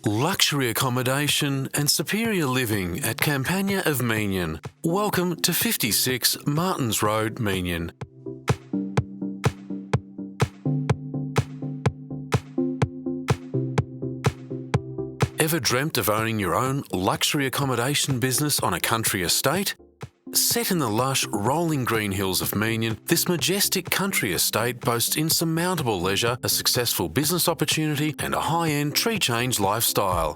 luxury accommodation and superior living at Campania of Meeniyan. Welcome to 56 Martins Road, Meeniyan. Ever dreamt of owning your own luxury accommodation business on a country estate? Set in the lush, rolling green hills of Meeniyan, this majestic country estate boasts insurmountable leisure, a successful business opportunity and a high-end tree change lifestyle.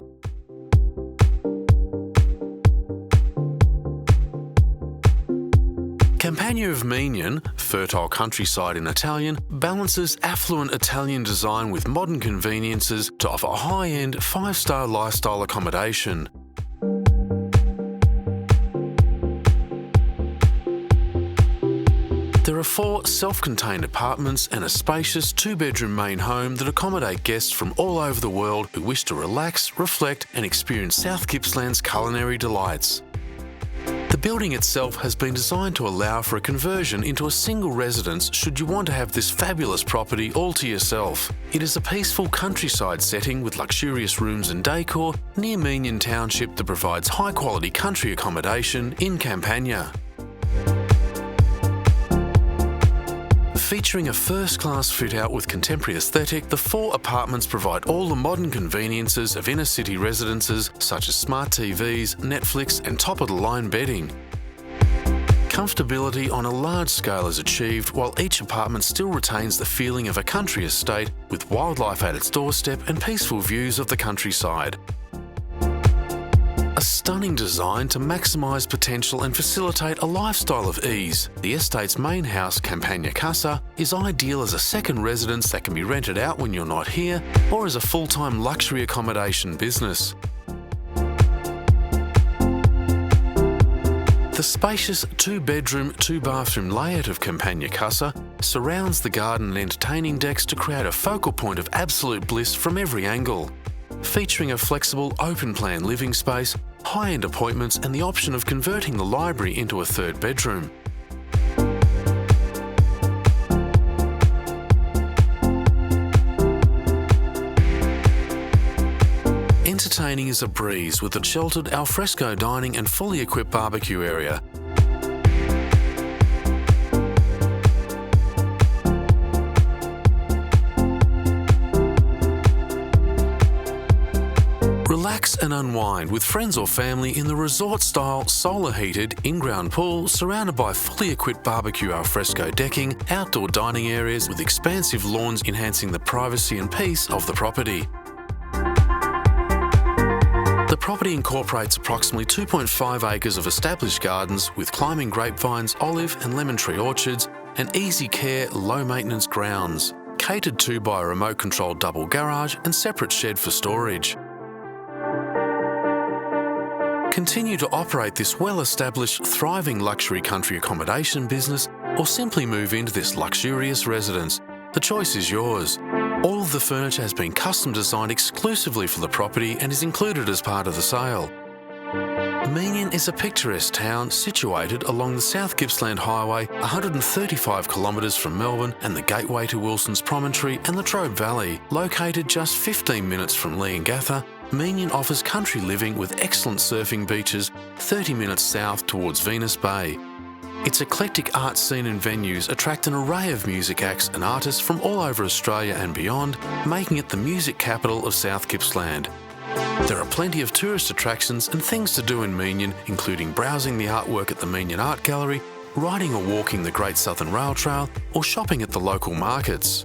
Campania of Meeniyan, fertile countryside in Italian, balances affluent Italian design with modern conveniences to offer high-end, 5-star lifestyle accommodation. There are 4 self-contained apartments and a spacious 2-bedroom main home that accommodate guests from all over the world who wish to relax, reflect and experience South Gippsland's culinary delights. The building itself has been designed to allow for a conversion into a single residence should you want to have this fabulous property all to yourself. It is a peaceful countryside setting with luxurious rooms and decor near Meeniyan Township that provides high-quality country accommodation in Campania. Featuring a first-class fit-out with contemporary aesthetic, the 4 apartments provide all the modern conveniences of inner-city residences such as smart TVs, Netflix and top-of-the-line bedding. Comfortability on a large scale is achieved while each apartment still retains the feeling of a country estate with wildlife at its doorstep and peaceful views of the countryside. A stunning design to maximise potential and facilitate a lifestyle of ease. The estate's main house, Campania Casa, is ideal as a second residence that can be rented out when you're not here or as a full-time luxury accommodation business. The spacious 2-bedroom, 2-bathroom layout of Campania Casa surrounds the garden and entertaining decks to create a focal point of absolute bliss from every angle. Featuring a flexible, open-plan living space, high-end appointments and the option of converting the library into a 3rd bedroom. Entertaining is a breeze with a sheltered alfresco dining and fully equipped barbecue area. Relax and unwind with friends or family in the resort-style, solar-heated, in-ground pool surrounded by fully equipped barbecue alfresco decking, outdoor dining areas with expansive lawns enhancing the privacy and peace of the property. The property incorporates approximately 2.5 acres of established gardens with climbing grapevines, olive and lemon tree orchards and easy-care, low-maintenance grounds, catered to by a remote-controlled double garage and separate shed for storage. Continue to operate this well-established, thriving luxury country accommodation business or simply move into this luxurious residence. The choice is yours. All of the furniture has been custom designed exclusively for the property and is included as part of the sale. Meeniyan is a picturesque town situated along the South Gippsland Highway, 135 kilometres from Melbourne and the gateway to Wilson's Promontory and the Trobe Valley. Located just 15 minutes from Leongatha, Meeniyan offers country living with excellent surfing beaches 30 minutes south towards Venus Bay. Its eclectic art scene and venues attract an array of music acts and artists from all over Australia and beyond, making it the music capital of South Gippsland. There are plenty of tourist attractions and things to do in Meeniyan, including browsing the artwork at the Meeniyan Art Gallery, riding or walking the Great Southern Rail Trail, or shopping at the local markets.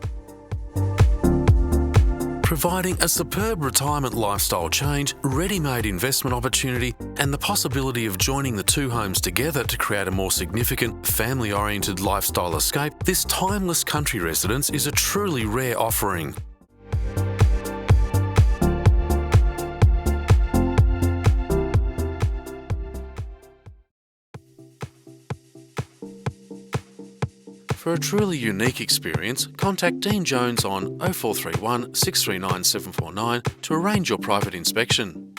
Providing a superb retirement lifestyle change, ready-made investment opportunity and the possibility of joining the 2 homes together to create a more significant, family-oriented lifestyle escape, this timeless country residence is a truly rare offering. For a truly unique experience, contact Dean Jones on 0431 639 749 to arrange your private inspection.